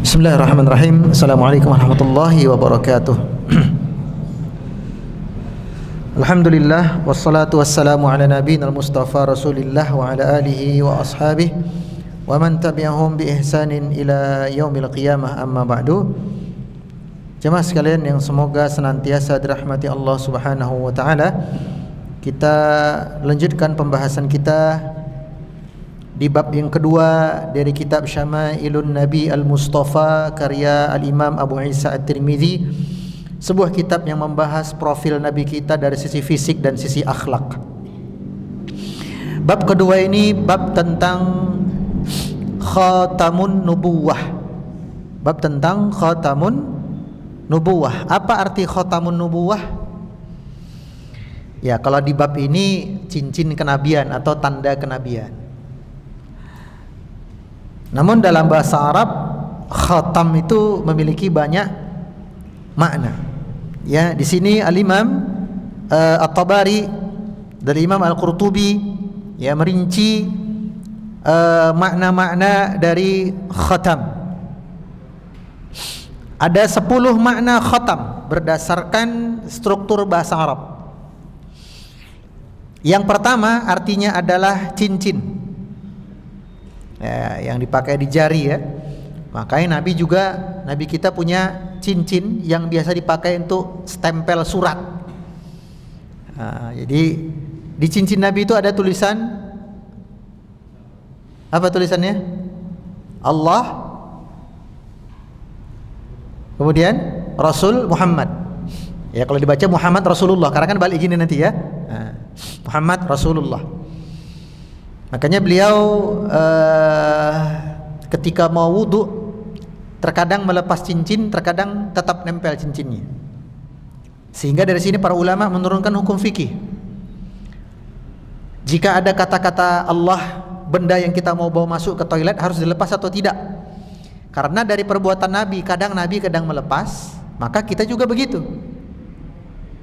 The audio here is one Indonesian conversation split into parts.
Bismillahirrahmanirrahim. Assalamualaikum warahmatullahi wabarakatuh. Alhamdulillah wassalatu wassalamu ala nabiyina al-mustafa Rasulillah wa ala alihi wa ashabihi wa man tabi'ahum bi ihsanin ila yaumil qiyamah, amma ba'du. Jemaah sekalian yang semoga senantiasa dirahmati Allah Subhanahu wa taala, kita lanjutkan pembahasan kita di bab yang kedua dari kitab Syama'ilun Nabi Al-Mustafa karya Al-Imam Abu Isa At-Tirmidzi, sebuah kitab yang membahas profil Nabi kita dari sisi fisik dan sisi akhlak. Bab kedua ini bab tentang khatamun nubuwah. Bab tentang khatamun nubuwah. Apa arti khatamun nubuwah? Ya, kalau di bab ini cincin kenabian atau tanda kenabian. Namun dalam bahasa Arab, khatam itu memiliki banyak makna. Ya, di sini Al-Imam At-Tabari dari Imam Al-Qurtubi ya merinci makna-makna dari khatam. Ada 10 makna khatam berdasarkan struktur bahasa Arab. Yang pertama artinya adalah cincin. Ya, yang dipakai di jari ya. Makanya Nabi kita punya cincin yang biasa dipakai untuk stempel surat. Jadi di cincin Nabi itu ada tulisan, apa tulisannya? Allah, kemudian Rasul Muhammad. Ya, kalau dibaca Muhammad Rasulullah, karena kan balik gini nanti ya. Muhammad Rasulullah. Makanya beliau ketika mau wudu terkadang melepas cincin, terkadang tetap nempel cincinnya. Sehingga dari sini para ulama menurunkan hukum fikih. Jika ada kata-kata Allah, benda yang kita mau bawa masuk ke toilet harus dilepas atau tidak? Karena dari perbuatan Nabi kadang melepas, maka kita juga begitu.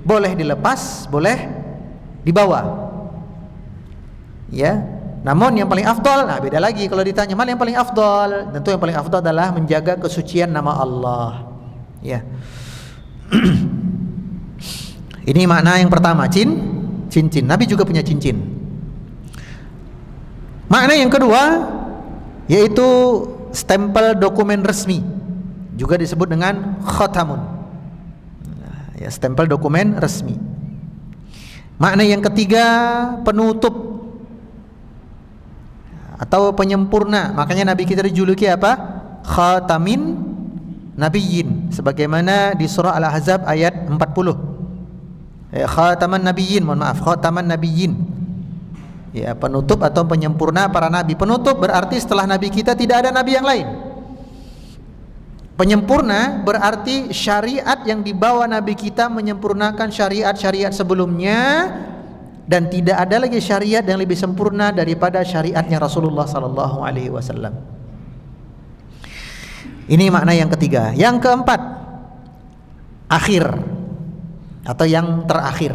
Boleh dilepas, boleh dibawa. Ya. Namun yang paling afdal, beda lagi kalau ditanya mana yang paling afdal. Tentu yang paling afdal adalah menjaga kesucian nama Allah. Ya. Ini makna yang pertama, cincin. Nabi juga punya cincin. Makna yang kedua yaitu stempel dokumen resmi, juga disebut dengan khatamun. Ya, stempel dokumen resmi. Makna yang ketiga penutup atau penyempurna. Makanya Nabi kita dijuluki apa? Khatamin Nabiyyin, sebagaimana di surah Al-Ahzab ayat 40. Khataman Nabiyyin, Khataman Nabiyyin. Ya, penutup atau penyempurna para nabi. Penutup berarti setelah nabi kita tidak ada nabi yang lain. Penyempurna berarti syariat yang dibawa nabi kita menyempurnakan syariat-syariat sebelumnya, dan tidak ada lagi syariat yang lebih sempurna daripada syariatnya Rasulullah sallallahu alaihi wasallam. Ini makna yang ketiga. Yang keempat, akhir atau yang terakhir.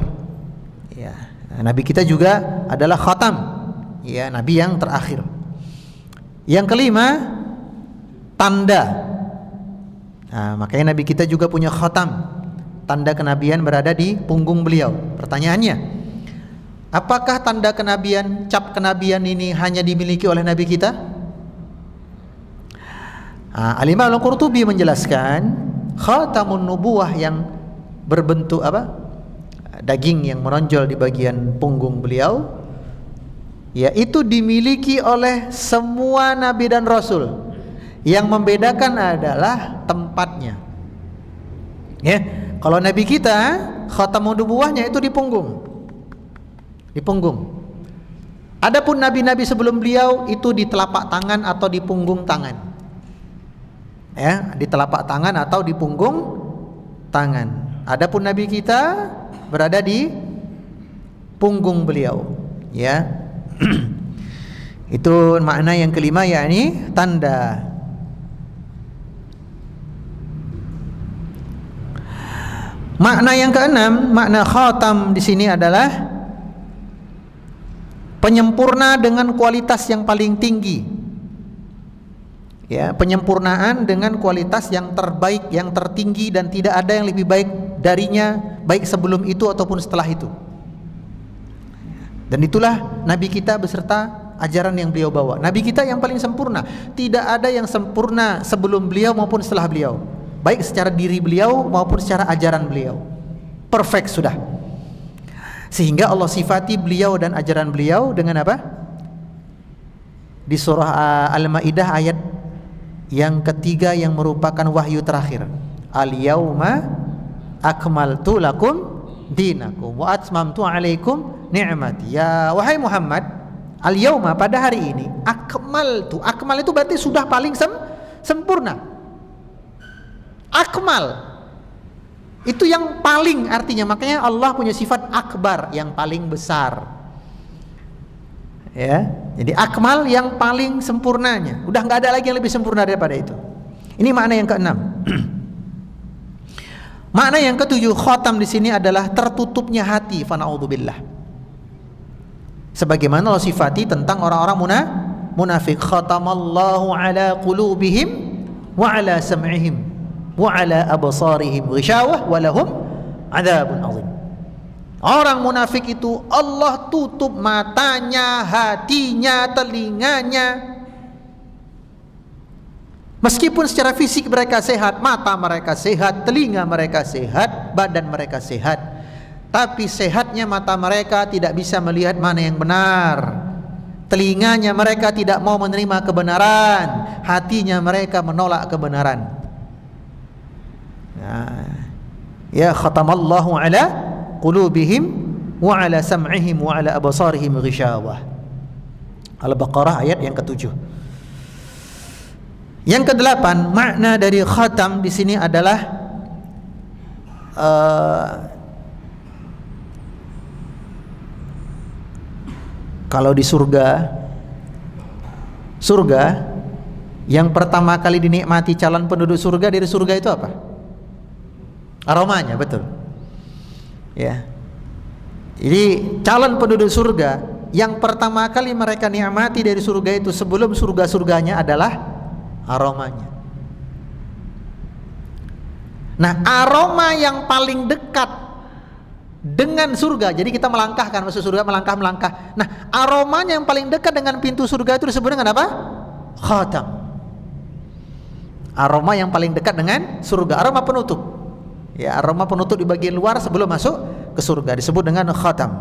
Ya, Nabi kita juga adalah khatam. Ya, Nabi yang terakhir. Yang kelima, tanda. Makanya Nabi kita juga punya khatam. Tanda kenabian berada di punggung beliau. Pertanyaannya, apakah tanda kenabian, cap kenabian ini hanya dimiliki oleh Nabi kita? Al-Imam Al-Qurtubi menjelaskan khatamun nubuwah yang berbentuk daging yang menonjol di bagian punggung beliau, yaitu dimiliki oleh semua Nabi dan Rasul. Yang membedakan adalah tempatnya. Ya, kalau Nabi kita khatamun nubuwahnya itu di punggung. Di punggung. Adapun nabi-nabi sebelum beliau itu di telapak tangan atau di punggung tangan. Ya, di telapak tangan atau di punggung tangan. Adapun nabi kita berada di punggung beliau. Ya. Itu makna yang kelima, yakni tanda. Makna yang keenam, makna khatam di sini adalah penyempurna dengan kualitas yang paling tinggi. Ya, penyempurnaan dengan kualitas yang terbaik, yang tertinggi, dan tidak ada yang lebih baik darinya, baik sebelum itu ataupun setelah itu. Dan itulah Nabi kita beserta ajaran yang beliau bawa. Nabi kita yang paling sempurna. Tidak ada yang sempurna sebelum beliau maupun setelah beliau, baik secara diri beliau maupun secara ajaran beliau. Perfect sudah. Sehingga Allah sifati beliau dan ajaran beliau dengan apa? Di surah Al-Maidah ayat yang ketiga yang merupakan wahyu terakhir. Al-yauma akmaltu lakum dinakum wa atmamtu alaikum ni'mati. Ya wahai Muhammad, al-yauma, pada hari ini, akmaltu. Akmal itu berarti sudah paling sempurna. Akmal itu yang paling, artinya makanya Allah punya sifat akbar, yang paling besar. Ya, jadi akmal yang paling sempurnanya. Udah nggak ada lagi yang lebih sempurna daripada itu. Ini makna yang keenam. Makna yang ketujuh, khatam di sini adalah tertutupnya hati. Fana'udzubillah. Sebagaimana Allah sifati tentang orang-orang munafik. Khatamallahu ala qulubihim wa ala sam'ihim wa ala absarihim ghishawah wa lahum adzabun azim. Orang munafik itu Allah tutup matanya, hatinya, telinganya. Meskipun secara fisik mereka sehat, mata mereka sehat, telinga mereka sehat, badan mereka sehat, tapi sehatnya mata mereka tidak bisa melihat mana yang benar. Telinganya mereka tidak mau menerima kebenaran, hatinya mereka menolak kebenaran. Nah, ya khatamallahu ala qulubihim wa ala sam'ihim wa ala absarihim ghishawah. Al-Baqarah ayat yang ketujuh. Yang kedelapan, makna dari khatam di sini adalah kalau di surga yang pertama kali dinikmati calon penduduk surga dari surga itu apa? Aromanya, betul. Ya. Jadi calon penduduk surga yang pertama kali mereka nikmati dari surga itu sebelum surga-surganya adalah aromanya. Nah, aroma yang paling dekat dengan surga, jadi kita melangkahkan masuk surga, melangkah. Nah, aromanya yang paling dekat dengan pintu surga itu disebut dengan apa? Khatam. Aroma yang paling dekat dengan surga, aroma penutup. Ya, aroma penutup di bagian luar sebelum masuk ke surga disebut dengan khatam.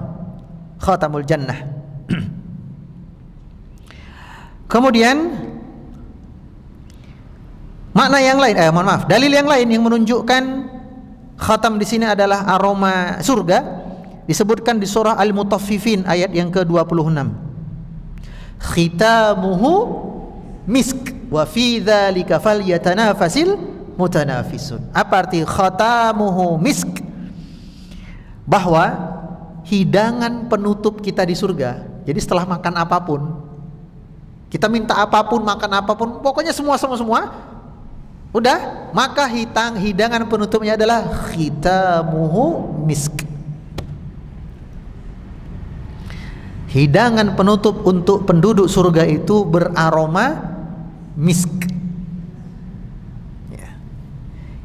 Khatamul jannah. Kemudian makna yang lain, dalil yang lain yang menunjukkan khatam di sini adalah aroma surga disebutkan di surah Al-Mutaffifin ayat yang ke-26. Khitamuhu misk wa fi dzalika falyatanafasil mutanafisun. Apa arti khatamuhu misk? Bahwa hidangan penutup kita di surga. Jadi setelah makan apapun, kita minta apapun, makan apapun, pokoknya semua. Udah, maka hidangan penutupnya adalah khitamuhu misk. Hidangan penutup untuk penduduk surga itu beraroma misk. Ya.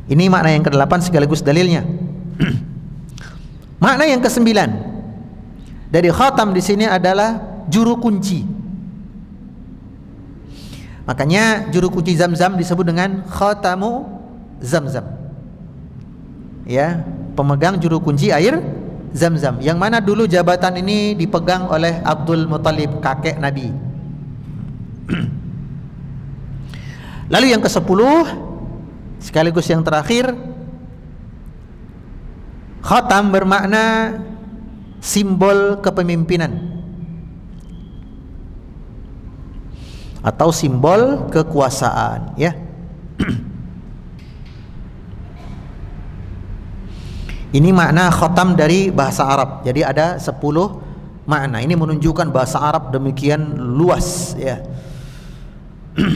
Ini makna yang ke-8 sekaligus dalilnya. Makna yang ke-9 dari khatam di sini adalah juru kunci. Makanya juru kunci Zam-Zam disebut dengan khatamu Zam-Zam. Ya, pemegang juru kunci air Zam-Zam. Yang mana dulu jabatan ini dipegang oleh Abdul Muttalib, kakek Nabi. Lalu yang ke-10 sekaligus yang terakhir, khatam bermakna simbol kepemimpinan atau simbol kekuasaan, ya. Ini makna khatam dari bahasa Arab. Jadi ada 10 makna. Ini menunjukkan bahasa Arab demikian luas, ya.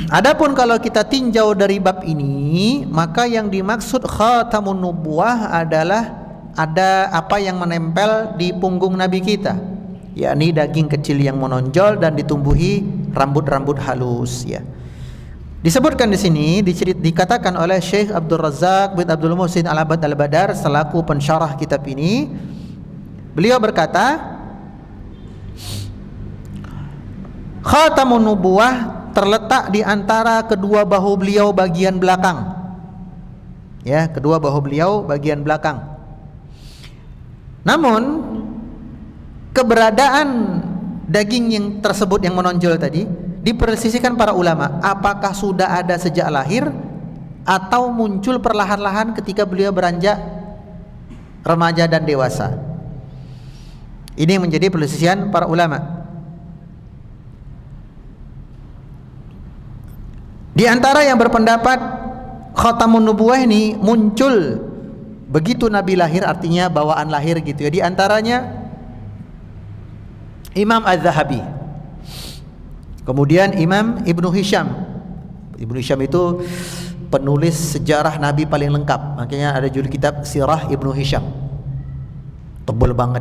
Adapun kalau kita tinjau dari bab ini, maka yang dimaksud khatamun nubuwah adalah ada apa yang menempel di punggung Nabi kita, yakni daging kecil yang menonjol dan ditumbuhi rambut-rambut halus, ya. Disebutkan di sini, dikatakan oleh Syekh Abdul Razak bin Abdul Muhsin Al-Abad Al-Badar selaku pensyarah kitab ini, beliau berkata, khatamun nubuwah terletak di antara kedua bahu beliau bagian belakang. Ya, kedua bahu beliau bagian belakang. Namun keberadaan daging yang tersebut yang menonjol tadi dipersisikan para ulama, apakah sudah ada sejak lahir atau muncul perlahan-lahan ketika beliau beranjak remaja dan dewasa. Ini menjadi perselisihan para ulama. Di antara yang berpendapat khatamun nubuwah ini muncul begitu Nabi lahir, artinya bawaan lahir gitu ya. Di antaranya Imam Az-Zahabi, kemudian Imam Ibnu Hisham. Ibnu Hisham itu penulis sejarah Nabi paling lengkap, makanya ada judul kitab Sirah Ibnu Hisham, tebal banget.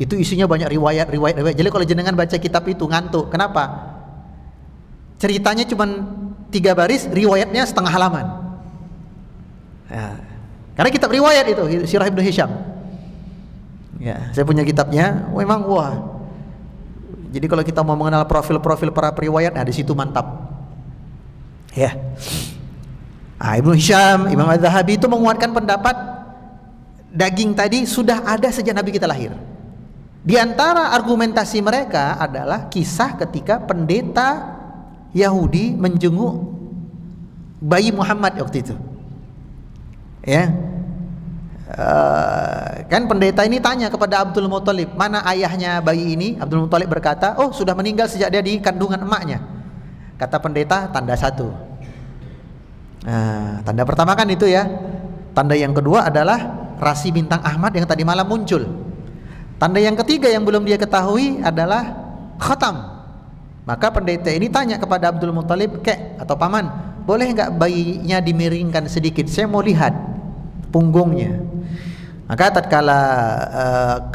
Itu isinya banyak riwayat. Jadi kalau jenengan baca kitab itu ngantuk. Kenapa? Ceritanya cuma 3 baris, riwayatnya setengah halaman. Ya, karena kitab riwayat itu Sirah Ibnu Hisham. Ya, saya punya kitabnya. Memang wah. Jadi kalau kita mau mengenal profil-profil para periwayat, nah di situ mantap. Ya. Ibnu Hisham, Imam Az-Zahabi itu menguatkan pendapat daging tadi sudah ada sejak Nabi kita lahir. Di antara argumentasi mereka adalah kisah ketika pendeta Yahudi menjenguk bayi Muhammad waktu itu. Ya. Kan pendeta ini tanya kepada Abdul Muthalib, mana ayahnya bayi ini? Abdul Muthalib berkata, oh sudah meninggal sejak dia di kandungan emaknya. Kata pendeta, tanda 1. Nah, tanda pertama kan itu ya. Tanda yang kedua adalah rasi bintang Ahmad yang tadi malam muncul. Tanda yang ketiga yang belum dia ketahui adalah khatam. Maka pendeta ini tanya kepada Abdul Muthalib, kek atau paman, boleh nggak bayinya dimiringkan sedikit? Saya mau lihat punggungnya. Maka tatkala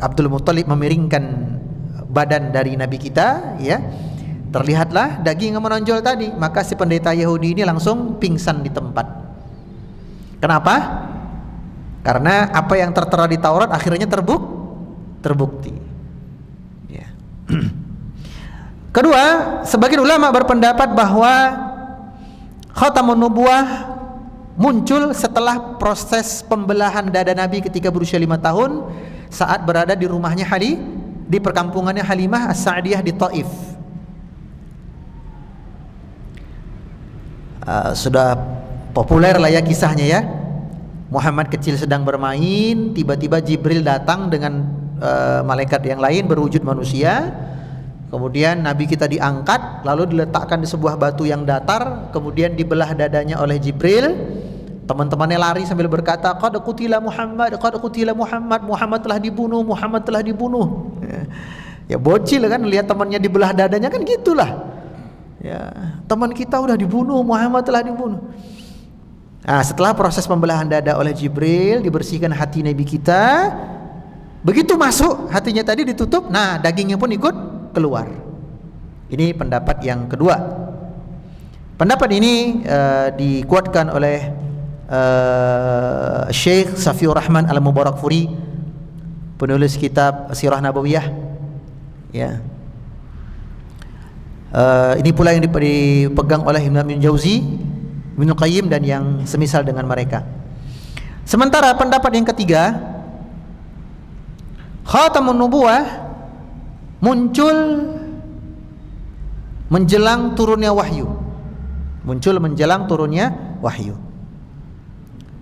Abdul Muthalib memiringkan badan dari Nabi kita, ya, terlihatlah daging yang menonjol tadi. Maka si pendeta Yahudi ini langsung pingsan di tempat. Kenapa? Karena apa yang tertera di Taurat akhirnya terbukti. Ya. Kedua, sebagian ulama berpendapat bahwa khatamun nubuwah muncul setelah proses pembelahan dada Nabi ketika berusia 5 tahun saat berada di rumahnya di perkampungannya Halimah As-Sa'diyah di Taif. Sudah populer lah ya kisahnya ya. Muhammad kecil sedang bermain, tiba-tiba Jibril datang dengan malaikat yang lain berwujud manusia. Kemudian Nabi kita diangkat, lalu diletakkan di sebuah batu yang datar, kemudian dibelah dadanya oleh Jibril. Teman-temannya lari sambil berkata, qad qutila Muhammad, qad qutila Muhammad, Muhammad telah dibunuh, Muhammad telah dibunuh. Ya bocil kan lihat temannya dibelah dadanya kan gitulah. Ya, teman kita udah dibunuh, Muhammad telah dibunuh. Nah, setelah proses pembelahan dada oleh Jibril, dibersihkan hati Nabi kita. Begitu masuk, hatinya tadi ditutup, nah dagingnya pun ikut keluar. Ini pendapat yang kedua. Pendapat ini dikuatkan oleh Syekh Safiur Rahman Al-Mubarakfuri, penulis kitab Sirah Nabawiyah. Ya. Ini pula yang dipegang oleh Ibnu Jauzi, Ibnu Qayyim dan yang semisal dengan mereka. Sementara pendapat yang ketiga, khatamun nubuwah muncul menjelang turunnya wahyu. Muncul menjelang turunnya wahyu.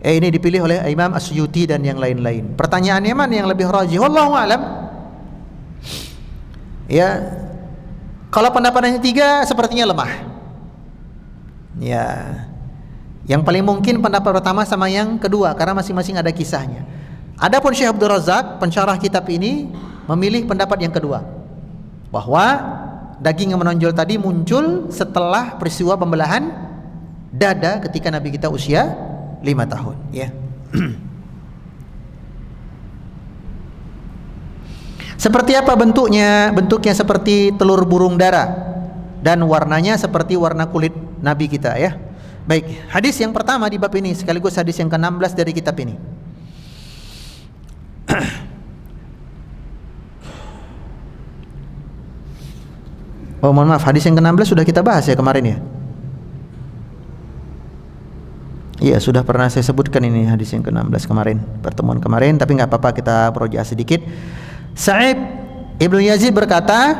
Ini dipilih oleh Imam As-Suyuti dan yang lain-lain. Pertanyaannya mana yang lebih rajih? Wallahu alam. Ya, kalau pendapat yang ketiga sepertinya lemah. Ya, yang paling mungkin pendapat pertama sama yang kedua karena masing-masing ada kisahnya. Adapun Syekh Abdul Razak, pensyarah kitab ini, memilih pendapat yang kedua, bahwa daging yang menonjol tadi muncul setelah peristiwa pembelahan dada ketika Nabi kita usia 5 tahun, ya. Seperti apa bentuknya? Bentuknya seperti telur burung dara dan warnanya seperti warna kulit Nabi kita, ya. Baik, hadis yang pertama di bab ini sekaligus hadis yang ke-16 dari kitab ini. Oh, mohon maaf, hadis yang ke-16 sudah kita bahas ya kemarin ya. Iya, sudah pernah saya sebutkan ini hadis yang ke-16 kemarin, pertemuan kemarin, tapi nggak apa-apa kita proja sedikit. Sa'ib Ibnu Yazid berkata,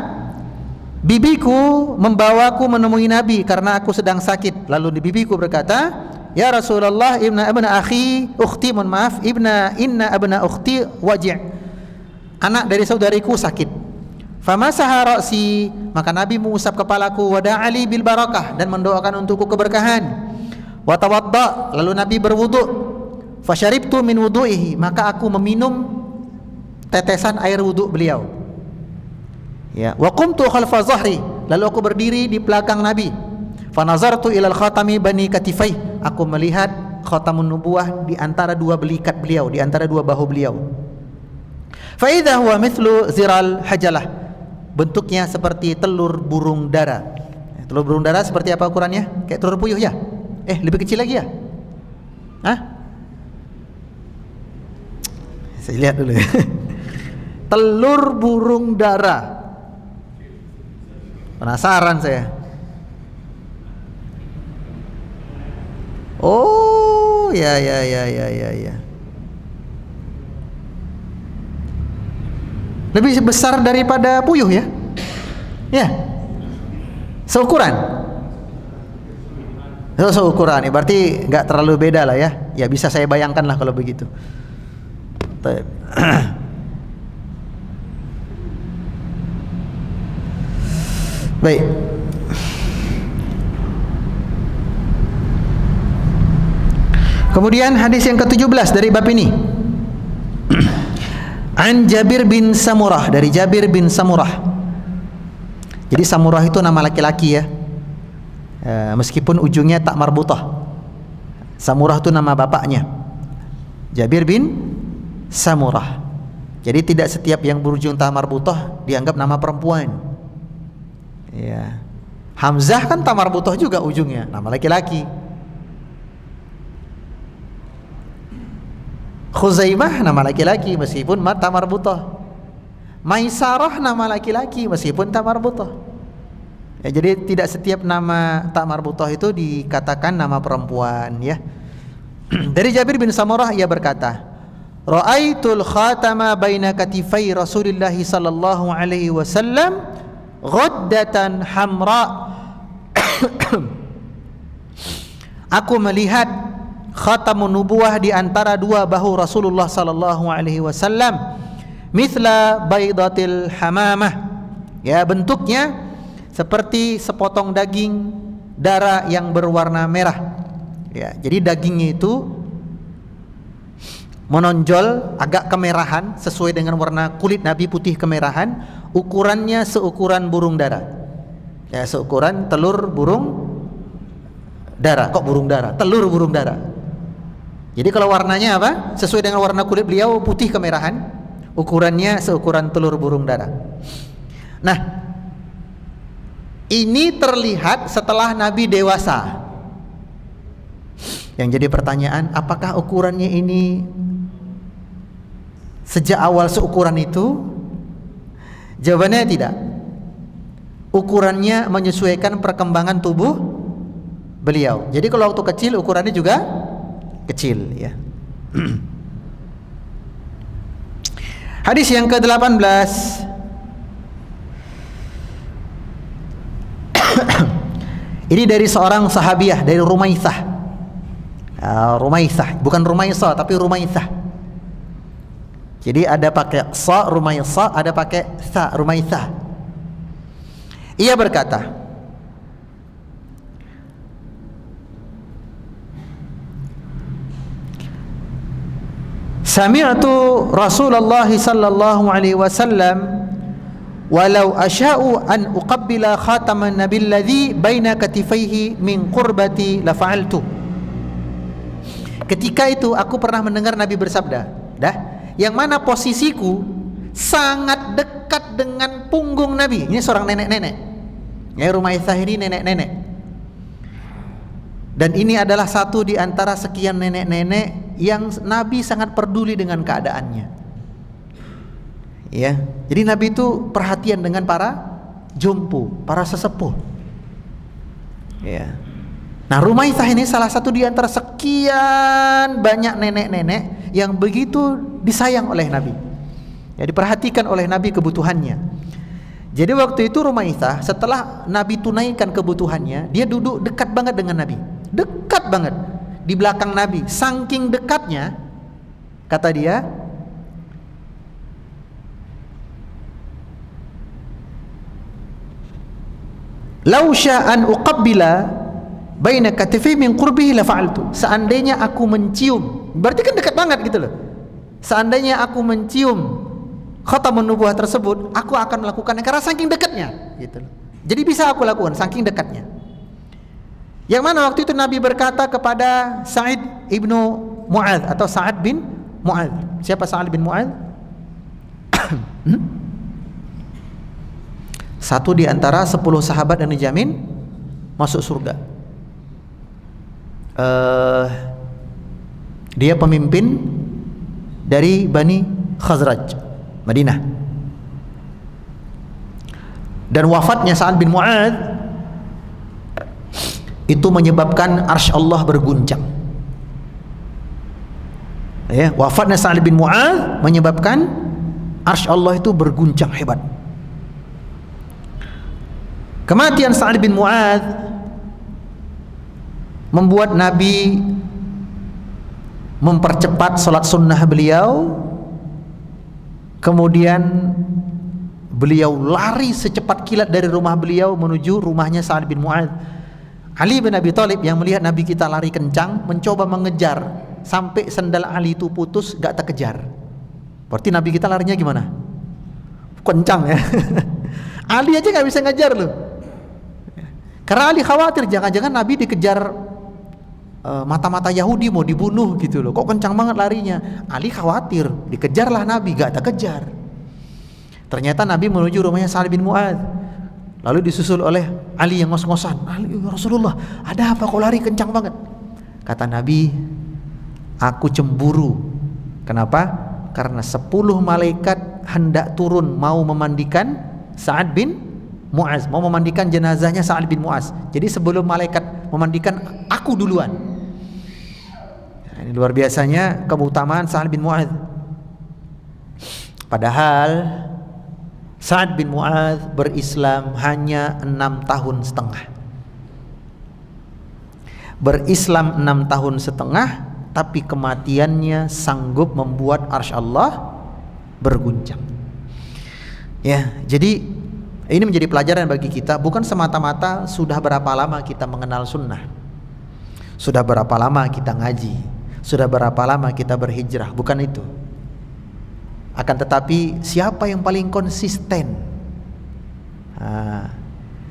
bibiku membawaku menemui Nabi karena aku sedang sakit. Lalu bibiku berkata, ya Rasulullah, inna abna ukhti waji'. Anak dari saudariku sakit. Famasaha ra'si, maka Nabi mengusap kepalaku, wa da'ali bil barakah, dan mendoakan untukku keberkahan. Wa tawadda, lalu Nabi berwudu. Fasyaribtu min wudu'ihi, maka aku meminum tetesan air wudu beliau. Ya, wa qumtu khalfa zahri, lalu aku berdiri di belakang Nabi. Fa nazartu ilal khatami bani katifai, aku melihat khatamun nubuwah di antara dua belikat beliau, di antara dua bahu beliau. Fa idza huwa mithlu ziral hajalah, bentuknya seperti telur burung dara. Telur burung dara seperti apa ukurannya? Kayak telur puyuh ya? Lebih kecil lagi ya? Hah? Saya lihat dulu ya. Telur burung dara. Penasaran saya. Oh, ya. Lebih besar daripada puyuh ya? Ya. Seukuran. Seukuran ya, berarti nggak terlalu beda lah ya. Ya bisa saya bayangkan lah kalau begitu. Baik. Kemudian hadis yang ke-17 dari bab ini. An Jabir bin Samurah, dari Jabir bin Samurah. Jadi Samurah itu nama laki-laki ya. Meskipun ujungnya tak marbutah. Samurah itu nama bapaknya. Jabir bin Samurah. Jadi tidak setiap yang berujung ta marbutah dianggap nama perempuan. Ya. Hamzah kan ta marbutah juga ujungnya, nama laki-laki. Khuzaimah nama laki-laki meskipun ta marbutah. Maisarah nama laki-laki meskipun ta marbutah. Ya, jadi tidak setiap nama ta marbutah itu dikatakan nama perempuan ya. Dari Jabir bin Samurah ia berkata, ra'aitul khatama baina katifai Rasulillah sallallahu alaihi wasallam ghaddatan hamra. Aku melihat khatamun nubuwah di antara dua bahu Rasulullah sallallahu alaihi wasallam, mithla baidatil hamamah. Ya, bentuknya seperti sepotong daging darah yang berwarna merah. Ya, jadi dagingnya itu menonjol agak kemerahan sesuai dengan warna kulit Nabi putih kemerahan, ukurannya seukuran burung dara. Ya, seukuran telur burung dara. Kok burung dara? Telur burung dara. Jadi kalau warnanya apa? Sesuai dengan warna kulit beliau putih kemerahan, ukurannya seukuran telur burung dara. Nah, ini terlihat setelah Nabi dewasa. Yang jadi pertanyaan, apakah ukurannya ini sejak awal seukuran itu? Jawabannya tidak. Ukurannya menyesuaikan perkembangan tubuh beliau. Jadi kalau waktu kecil ukurannya juga kecil ya. Hadis yang ke-18. Ini dari seorang sahabiah, dari Rumaisah. Rumaisah, bukan Rumaisah tapi Rumaisah. Jadi ada pakai sa Rumaisah, ada pakai sa Rumaisah. Ia berkata, sami'tu Rasulullah sallallahu alaihi wasallam walau asya'u an uqabbila khataman nabil ladzi baina katifaihi min qurbati la fa'altu. Ketika itu aku pernah mendengar Nabi bersabda, yang mana posisiku sangat dekat dengan punggung Nabi. Ini seorang nenek-nenek. Ya, Rumaisah ini nenek-nenek. Dan ini adalah satu di antara sekian nenek-nenek yang Nabi sangat peduli dengan keadaannya. Ya, jadi Nabi itu perhatian dengan para jompo, para sesepuh. Ya. Nah, Rumaithah ini salah satu di antara sekian banyak nenek-nenek yang begitu disayang oleh Nabi. Ya, diperhatikan oleh Nabi kebutuhannya. Jadi waktu itu Rumaithah setelah Nabi tunaikan kebutuhannya, dia duduk dekat banget dengan Nabi. Dekat banget di belakang Nabi. Saking dekatnya, kata dia, "Lau sya'an uqabbila baina katifi min qurbihi la fa'altu." Seandainya aku mencium, berarti kan dekat banget gitu loh. Seandainya aku mencium khatamun nubuwah tersebut, aku akan melakukannya karena saking dekatnya gitu loh. Jadi bisa aku lakukan saking dekatnya. Yang mana waktu itu Nabi berkata kepada Sa'id ibnu Mu'adz atau Sa'ad bin Mu'adz. Siapa Sa'ad bin Mu'adz? Satu di antara 10 sahabat yang dijamin masuk surga. Dia pemimpin dari Bani Khazraj, Madinah. Dan wafatnya Sa'ad bin Mu'adz itu menyebabkan arsy Allah berguncang. Ya, wafatnya Sa'ad bin Mu'adz menyebabkan arsy Allah itu berguncang hebat. Kematian Sa'ad bin Mu'adz membuat Nabi mempercepat salat sunnah beliau. Kemudian beliau lari secepat kilat dari rumah beliau menuju rumahnya Sa'ad bin Mu'adz. Ali bin Abi Thalib yang melihat Nabi kita lari kencang mencoba mengejar sampai sendal Ali itu putus, gak terkejar. Berarti Nabi kita larinya gimana? Kencang ya. Ali aja gak bisa ngejar loh. Karena Ali khawatir jangan-jangan Nabi dikejar mata-mata Yahudi mau dibunuh gitu loh. Kok kencang banget larinya? Ali khawatir dikejarlah Nabi, gak terkejar. Ternyata Nabi menuju rumahnya Sa'ad bin Mu'adz. Lalu disusul oleh Ali yang ngos-ngosan. "Ali, ya Rasulullah, ada apa kok lari kencang banget?" Kata Nabi, "Aku cemburu." Kenapa? Karena 10 malaikat hendak turun mau memandikan Sa'ad bin Mu'adz, mau memandikan jenazahnya Sa'ad bin Mu'adz. Jadi sebelum malaikat memandikan, aku duluan. Nah, ini luar biasanya keutamaan Sa'ad bin Mu'adz. Padahal Sa'ad bin Mu'adz berislam hanya 6 tahun setengah. Berislam 6 tahun setengah, tapi kematiannya sanggup membuat arsy Allah berguncang. Ya, jadi ini menjadi pelajaran bagi kita. Bukan semata-mata sudah berapa lama kita mengenal sunnah, sudah berapa lama kita ngaji, sudah berapa lama kita berhijrah. Bukan itu. Akan tetapi siapa yang paling konsisten,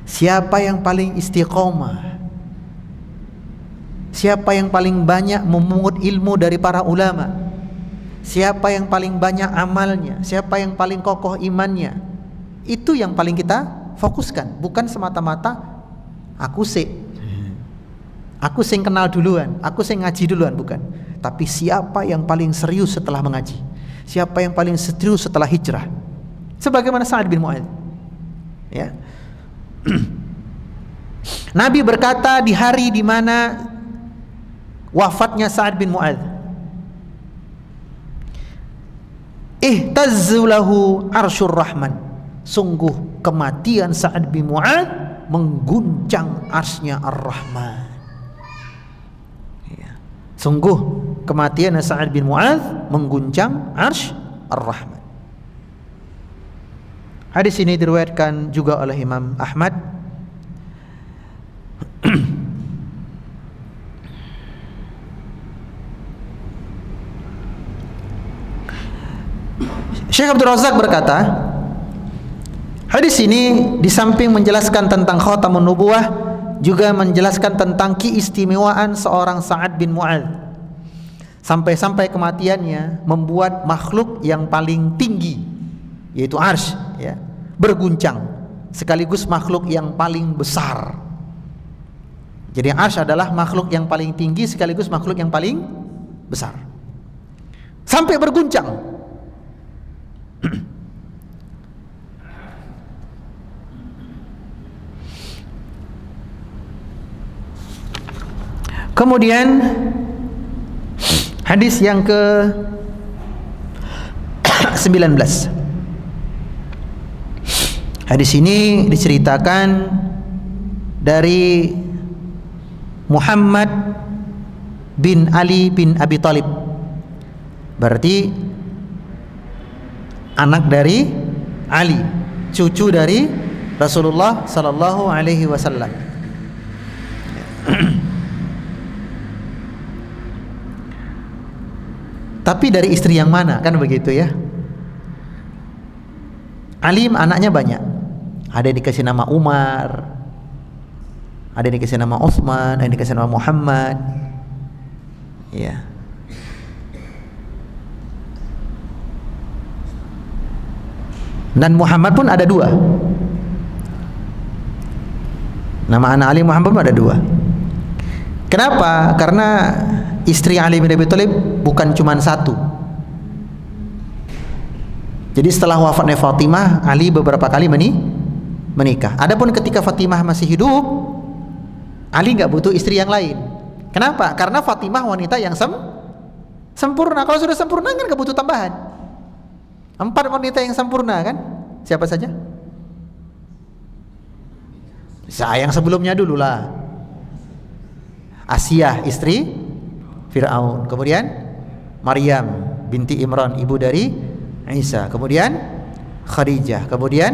siapa yang paling istiqomah, siapa yang paling banyak memungut ilmu dari para ulama, siapa yang paling banyak amalnya, siapa yang paling kokoh imannya, itu yang paling kita fokuskan. Bukan semata-mata aku sing kenal duluan, aku sing ngaji duluan, bukan. Tapi siapa yang paling serius setelah mengaji, siapa yang paling serius setelah hijrah, sebagaimana Sa'ad bin Mu'adz. Ya. Nabi berkata di hari di mana wafatnya Sa'ad bin Mu'adz, "Ihtazzu lahu arsyur rahman." Sungguh kematian Sa'ad bin Mu'adz mengguncang arsy-Nya Ar-Rahman. Ya. Sungguh kematian Sa'ad bin Mu'adz mengguncang arsy Ar-Rahman. Hadis ini diriwayatkan juga oleh Imam Ahmad. Syekh Abdul Razak berkata, hadis ini di samping menjelaskan tentang khatamun nubuwah, juga menjelaskan tentang keistimewaan seorang Sa'ad bin Mu'adz. Sampai-sampai kematiannya membuat makhluk yang paling tinggi, yaitu arsy, ya, berguncang, sekaligus makhluk yang paling besar. Jadi arsy adalah makhluk yang paling tinggi sekaligus makhluk yang paling besar. Sampai berguncang. Kemudian hadis yang ke 19. Hadis ini diceritakan dari Muhammad bin Ali bin Abi Thalib. Berarti anak dari Ali, cucu dari Rasulullah sallallahu alaihi wasallam. Tapi dari istri yang mana, kan begitu ya? Ali anaknya banyak. Ada yang dikasih nama Umar, ada yang dikasih nama Utsman, ada yang dikasih nama Muhammad. Ya. Dan Muhammad pun ada dua. Nama anak Ali Muhammad pun ada dua. Kenapa? Karena istri Ali bin Abi Thalib bukan cuma satu. Jadi setelah wafatnya Fatimah, Ali beberapa kali menikah. Adapun ketika Fatimah masih hidup, Ali nggak butuh istri yang lain. Kenapa? Karena Fatimah wanita yang sempurna. Kalau sudah sempurna kan nggak butuh tambahan. 4 wanita yang sempurna kan? Siapa saja? Sayang sebelumnya dulu lah. Asiyah istri Fir'aun. Kemudian Maryam binti Imran, ibu dari Isa. Kemudian Khadijah. Kemudian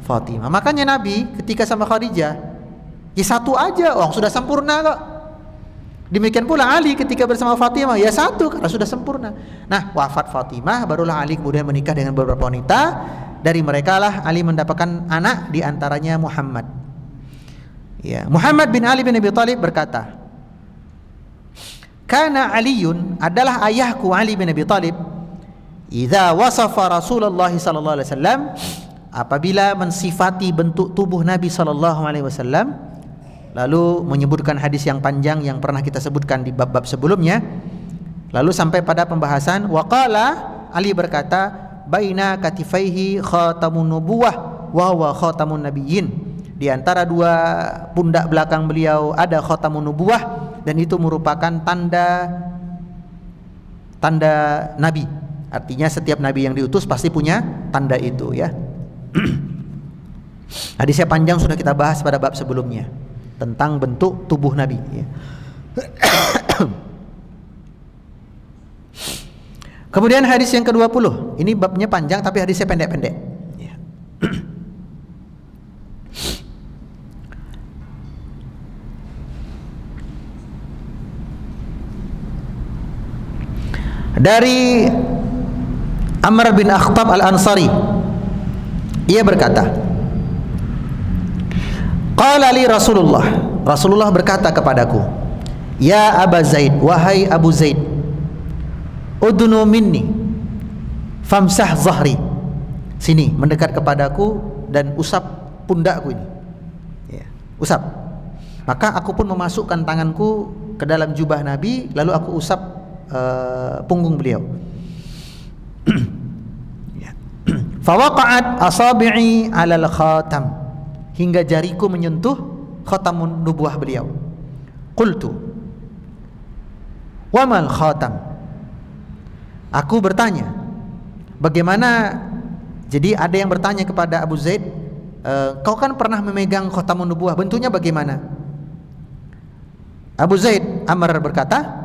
Fatimah. Makanya Nabi ketika sama Khadijah, ya satu aja, sudah sempurna kok. Demikian pula Ali ketika bersama Fatimah, ya satu karena sudah sempurna. Nah, wafat Fatimah, barulah Ali kemudian menikah dengan beberapa wanita. Dari mereka lah Ali mendapatkan anak, diantaranya Muhammad. Ya, Muhammad bin Ali bin Abi Thalib berkata, Kana Aliun, adalah ayahku Ali bin Abi Thalib, idza wasafa Rasulullah sallallahu alaihi wasallam, apabila mensifati bentuk tubuh Nabi sallallahu alaihi wasallam, lalu menyebutkan hadis yang panjang yang pernah kita sebutkan di bab-bab sebelumnya, lalu sampai pada pembahasan waqala, Ali berkata, baina katifaihi khatamun nubuwah wa huwa khatamun nabiyyin, di antara dua pundak belakang beliau ada khatamun nubuwah, dan itu merupakan tanda nabi. Artinya setiap nabi yang diutus pasti punya tanda itu ya. Hadisnya panjang, sudah kita bahas pada bab sebelumnya tentang bentuk tubuh nabi ya. Kemudian hadis yang ke-20. Ini babnya panjang tapi hadisnya pendek-pendek ya. Dari Amr bin Akhtab al-Ansari, ia berkata, qala li Rasulullah berkata kepadaku, ya Aba Zaid, wahai Abu Zaid, udnu minni famsah zahri, sini mendekat kepadaku dan usap pundakku ini ya, usap. Maka aku pun memasukkan tanganku ke dalam jubah Nabi, lalu aku usap punggung beliau. Fawaqa'at asabi'i 'alal khatam, hingga jariku menyentuh khatamun nubuwah beliau. Qultu wa mal khatam, aku bertanya, bagaimana? Jadi ada yang bertanya kepada Abu Zaid, kau kan pernah memegang khatamun nubuwah, bentuknya bagaimana? Abu Zaid Amr berkata,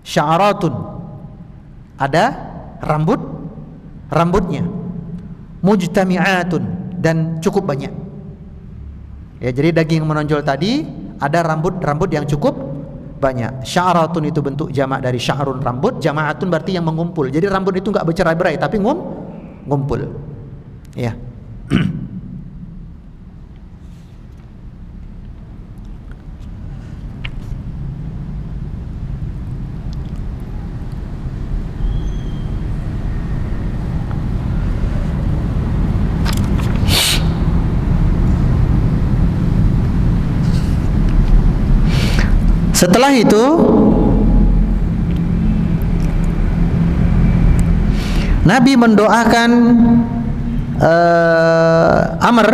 sya'ratun, ada rambutnya, mujtami'atun, dan cukup banyak ya. Jadi daging yang menonjol tadi ada rambut yang cukup banyak. Sya'ratun itu bentuk jamak dari sya'run, rambut. Jama'atun berarti yang mengumpul. Jadi rambut itu enggak bercerai-berai tapi ngumpul ya. Setelah itu Nabi mendoakan Amr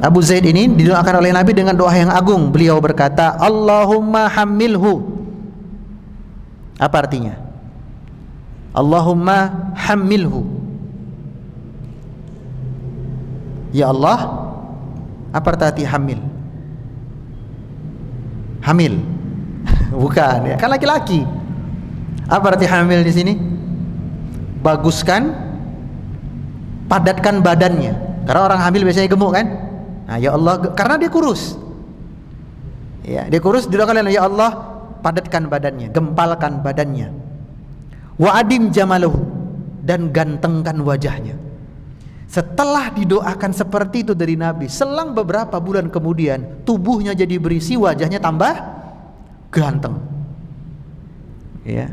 Abu Zaid ini didoakan oleh Nabi dengan doa yang agung. Beliau berkata, Allahumma hammilhu. Apa artinya? Allahumma hammilhu. Ya Allah, apa arti hamil? Hamil. Bukan ya, kan laki-laki. Apa arti hamil di sini? Baguskan, padatkan badannya. Karena orang hamil biasanya gemuk kan? Nah, ya Allah, karena dia kurus. Ya, dia kurus, didoakan oleh ya Allah, padatkan badannya, gempalkan badannya. Wa adim jamaluhu, dan gantengkan wajahnya. Setelah didoakan seperti itu dari Nabi, selang beberapa bulan kemudian tubuhnya jadi berisi, wajahnya tambah ganteng. Ya.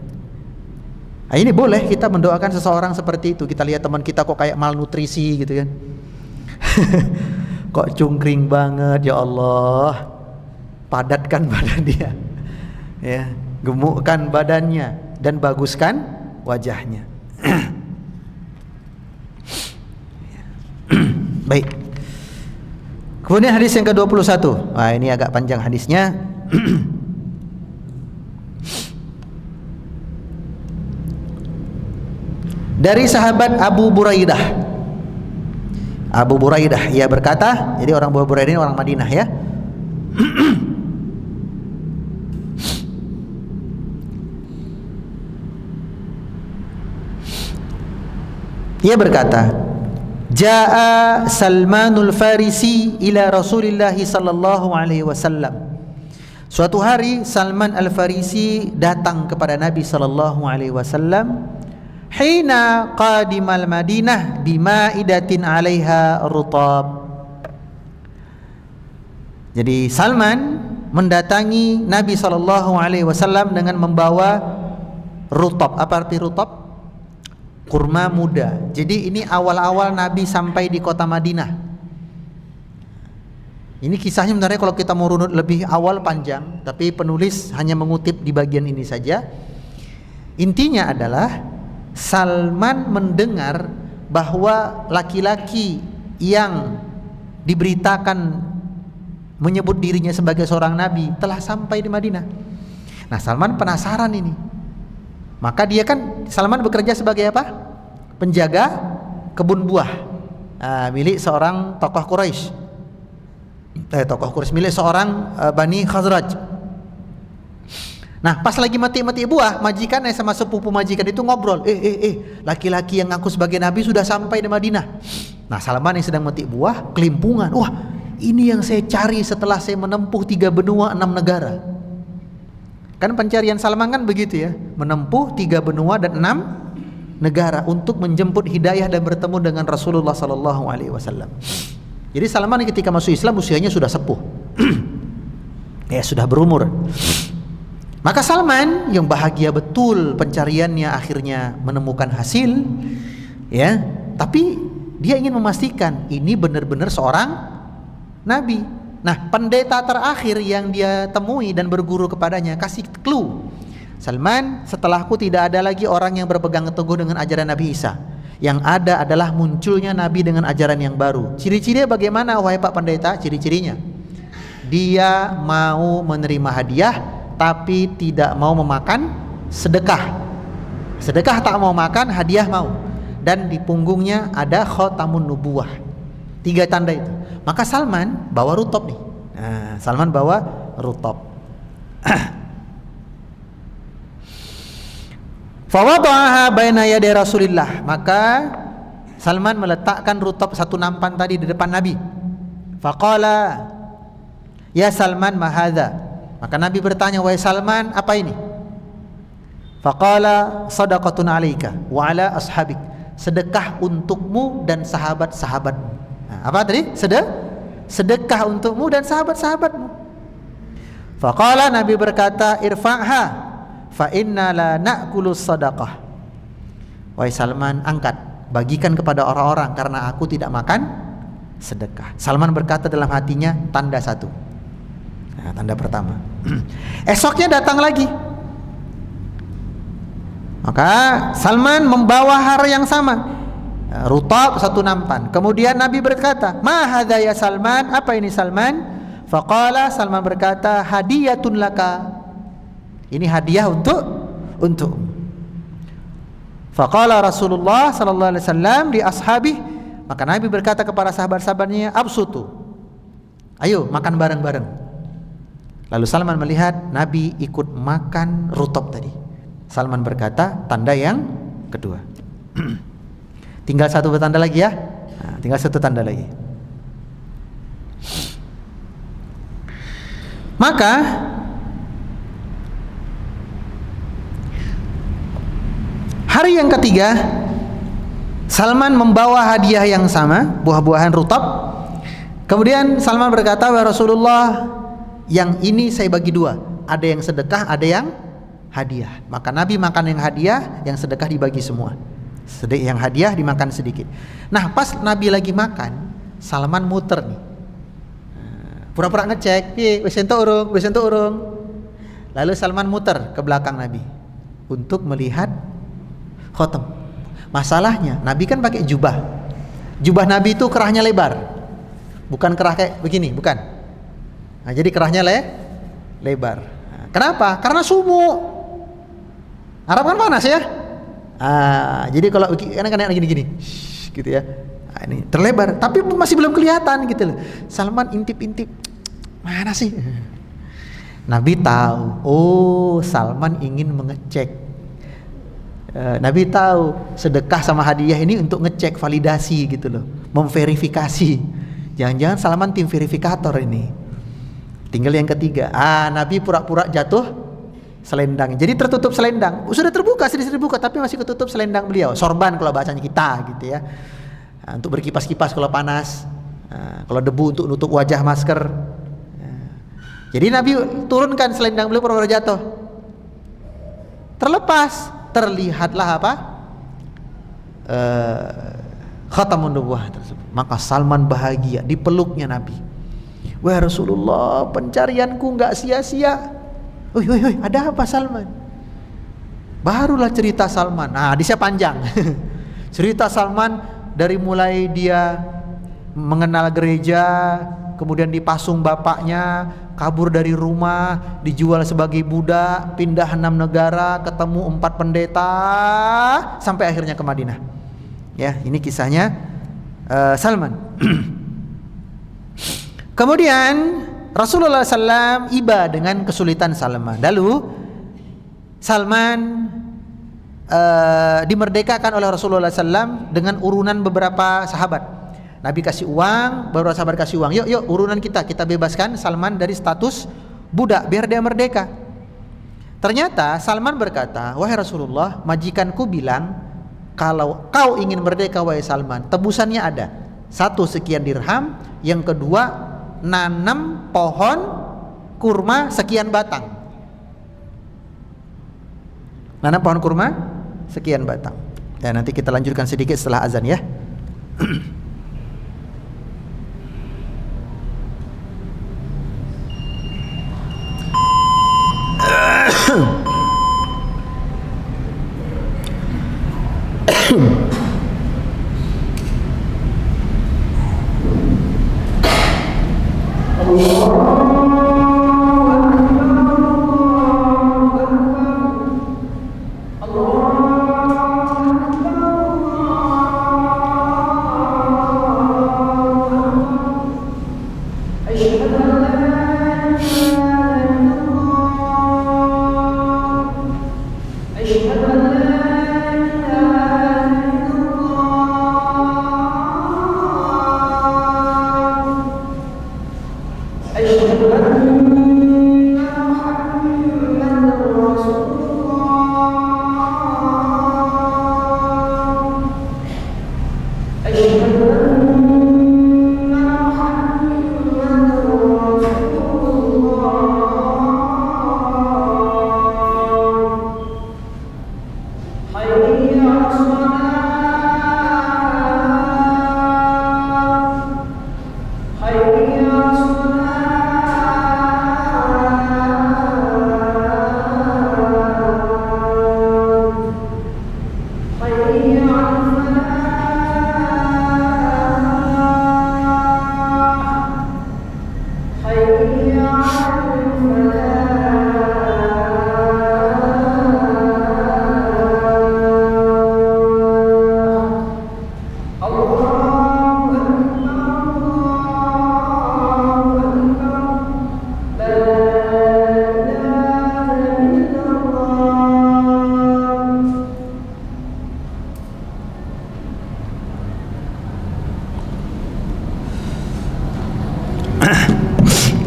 Nah, ini boleh kita mendoakan seseorang seperti itu. Kita lihat teman kita kok kayak malnutrisi gitu kan. Kok cungkring banget, ya Allah. Padatkan badan dia. Ya, gemukkan badannya dan baguskan wajahnya. Baik. Kemudian hadis yang ke-21. Wah, ini agak panjang hadisnya. Dari sahabat Abu Buraidah. Abu Buraidah ia berkata, jadi orang Abu Buraidah ini orang Madinah ya. Ia berkata, Jaa Salmanul Farisi ila Rasulillah sallallahu alaihi wasallam. Suatu hari Salman Al-Farisi datang kepada Nabi sallallahu alaihi wasallam. Hina qadimal Madinah bimaidatin 'alaiha rutab. Jadi Salman mendatangi Nabi sallallahu alaihi wasallam dengan membawa rutab. Apa arti rutab? Kurma muda. Jadi ini awal-awal Nabi sampai di kota Madinah. Ini kisahnya sebenarnya kalau kita mau runut lebih awal panjang, tapi penulis hanya mengutip di bagian ini saja. Intinya adalah Salman mendengar bahwa laki-laki yang diberitakan menyebut dirinya sebagai seorang nabi telah sampai di Madinah. Nah, Salman penasaran ini. Maka dia kan, Salman bekerja sebagai apa? Penjaga kebun buah milik seorang tokoh Quraisy. Milik seorang Bani Khazraj. Nah, pas lagi metik-metik buah, majikannya sama sepupu majikan itu ngobrol, laki-laki yang ngaku sebagai nabi sudah sampai di Madinah. Nah, Salman yang sedang metik buah kelimpungan. Wah, ini yang saya cari setelah saya menempuh 3 benua 6 negara. Kan pencarian Salman kan begitu ya, menempuh 3 benua dan 6 negara untuk menjemput hidayah dan bertemu dengan Rasulullah sallallahu alaihi wasallam. Jadi Salman ketika masuk Islam usianya sudah sepuh. Ya, sudah berumur. Maka Salman yang bahagia betul pencariannya akhirnya menemukan hasil, ya. Tapi dia ingin memastikan ini benar-benar seorang nabi. Nah, pendeta terakhir yang dia temui dan berguru kepadanya kasih clue. Salman, setelahku tidak ada lagi orang yang berpegang teguh dengan ajaran Nabi Isa. Yang ada adalah munculnya nabi dengan ajaran yang baru. Ciri-cirinya bagaimana wahai Pak Pendeta? Ciri-cirinya, dia mau menerima hadiah tapi tidak mau memakan sedekah. Sedekah tak mau makan, hadiah mau. Dan di punggungnya ada khatamun nubuwah. 3 tanda itu. Maka Salman bawa rutab nih. Nah, Salman bawa rutab. Fawada'aha baina yaday Rasulillah. Maka Salman meletakkan rutab 1 nampan tadi di depan Nabi. Faqala, ya Salman, ma hadza? Maka Nabi bertanya, wahai Salman, apa ini? Faqala, sadaqatun 'alaika wa 'ala ashabik. Sedekah untukmu dan sahabat-sahabatmu. Nah, apa tadi? Sedekah untukmu dan sahabat-sahabatmu. Faqala, Nabi berkata, irfa'ha fa inna la na'kulu sadaqah. Wahai Salman, angkat, bagikan kepada orang-orang karena aku tidak makan sedekah. Salman berkata dalam hatinya, tanda 1. Nah, tanda pertama. Esoknya datang lagi. Maka Salman membawa hal yang sama, rutab satu nampan. Kemudian Nabi berkata, "Ma hadza ya Salman?" Apa ini Salman? Faqala, Salman berkata, "Hadiyatun laka." Ini hadiah untuk. Faqala Rasulullah sallallahu alaihi wasallam di ashabi, maka Nabi berkata kepada sahabat-sahabatnya, "Absutu." Ayo makan bareng-bareng. Lalu Salman melihat Nabi ikut makan rutab tadi. Salman berkata, tanda yang kedua. Tinggal satu tanda lagi ya. Nah, tinggal satu tanda lagi. Maka hari yang ketiga, Salman membawa hadiah yang sama, buah-buahan rutab. Kemudian Salman berkata, "Wahai Rasulullah, yang ini saya bagi dua. Ada yang sedekah, ada yang hadiah." Maka Nabi makan yang hadiah, yang sedekah dibagi semua. Yang hadiah dimakan sedikit. Nah, pas Nabi lagi makan, Salman muter nih. Pura-pura ngecek, wis entuk urung. Lalu Salman muter ke belakang Nabi untuk melihat khotam. Masalahnya, Nabi kan pakai jubah. Jubah Nabi itu kerahnya lebar. Bukan kerah kayak begini, bukan. Nah, jadi kerahnya lebar. Nah, kenapa? Karena sumuk. Arab kan panas ya. Jadi kalau kadang-kadang gini, gitu ya. Nah, ini terlebar, tapi masih belum kelihatan gitu loh. Salman intip-intip, mana sih? Nabi tahu. Oh, Salman ingin mengecek. Nabi tahu sedekah sama hadiah ini untuk ngecek validasi gitu loh, memverifikasi. Jangan-jangan Salman tim verifikator ini. Tinggal yang ketiga. Nabi pura-pura jatuh selendang. Jadi tertutup selendang. Sudah terbuka, sedikit terbuka, tapi masih ketutup selendang beliau. Sorban kalau bahasanya kita gitu ya. Untuk berkipas-kipas kalau panas. Kalau debu untuk nutup wajah, masker. Jadi Nabi turunkan selendang beliau, pura-pura jatuh. Terlepas, terlihatlah apa? Khatamun nubuwah tersebut. Maka Salman bahagia, dipeluknya Nabi. "Wahai Rasulullah, pencarianku enggak sia-sia." Woi, ada apa Salman? Barulah cerita Salman. Hadisnya panjang. Cerita Salman dari mulai dia mengenal gereja, kemudian dipasung bapaknya, kabur dari rumah, dijual sebagai budak, pindah 6 negara, ketemu 4 pendeta, sampai akhirnya ke Madinah. Ya, ini kisahnya Salman. Kemudian Rasulullah SAW iba dengan kesulitan Salman. Lalu Salman dimerdekakan oleh Rasulullah SAW dengan urunan beberapa sahabat. Nabi kasih uang, beberapa sahabat kasih uang. Yuk urunan kita bebaskan Salman dari status budak biar dia merdeka. Ternyata Salman berkata, "Wahai Rasulullah, majikanku bilang kalau kau ingin merdeka wahai Salman, tebusannya ada. 1 sekian dirham, yang kedua nanam pohon kurma sekian batang." Nanam pohon kurma sekian batang. Dan nanti kita lanjutkan sedikit setelah azan ya.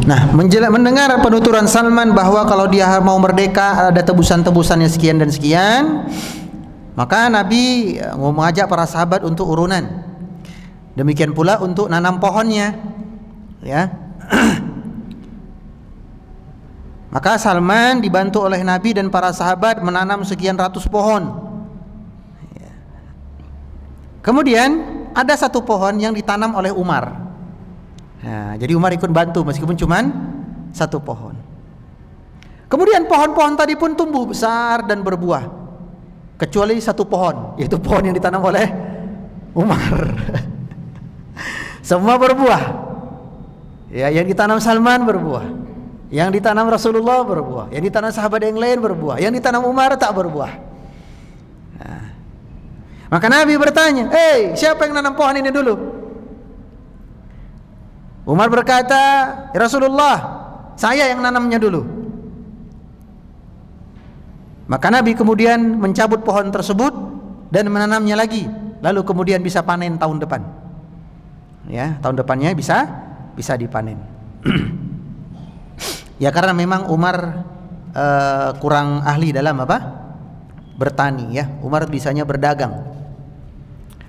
Nah, mendengar penuturan Salman bahwa kalau dia mau merdeka ada tebusan-tebusannya sekian dan sekian, maka Nabi mengajak para sahabat untuk urunan. Demikian pula untuk nanam pohonnya, ya. Maka Salman dibantu oleh Nabi dan para sahabat menanam sekian ratus pohon. Kemudian ada satu pohon yang ditanam oleh Umar. Nah, jadi Umar ikut bantu meskipun cuman satu pohon. Kemudian pohon-pohon tadi pun tumbuh besar dan berbuah, kecuali satu pohon, yaitu pohon yang ditanam oleh Umar. Semua berbuah. Ya, yang ditanam Salman berbuah, yang ditanam Rasulullah berbuah, yang ditanam sahabat yang lain berbuah, yang ditanam Umar tak berbuah. Nah, maka Nabi bertanya, siapa yang nanam pohon ini dulu? Umar berkata, ya Rasulullah, saya yang nanamnya dulu. Maka Nabi kemudian mencabut pohon tersebut dan menanamnya lagi, lalu kemudian bisa panen tahun depan. Ya, tahun depannya bisa dipanen. Ya, karena memang Umar kurang ahli dalam bertani, ya. Umar bisanya berdagang.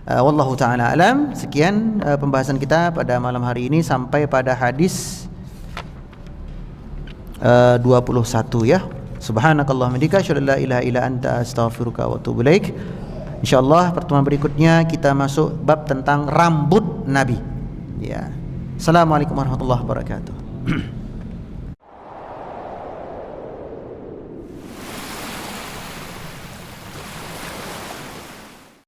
Wallahu ta'ala alam. Sekian pembahasan kita pada malam hari ini sampai pada hadis 21, ya. Subhanakallahumma bika asyhadu an la ilaha illa anta astaghfiruka wa atubu ilaik. Insyaallah pertemuan berikutnya kita masuk bab tentang rambut Nabi, ya. Assalamualaikum warahmatullahi wabarakatuh.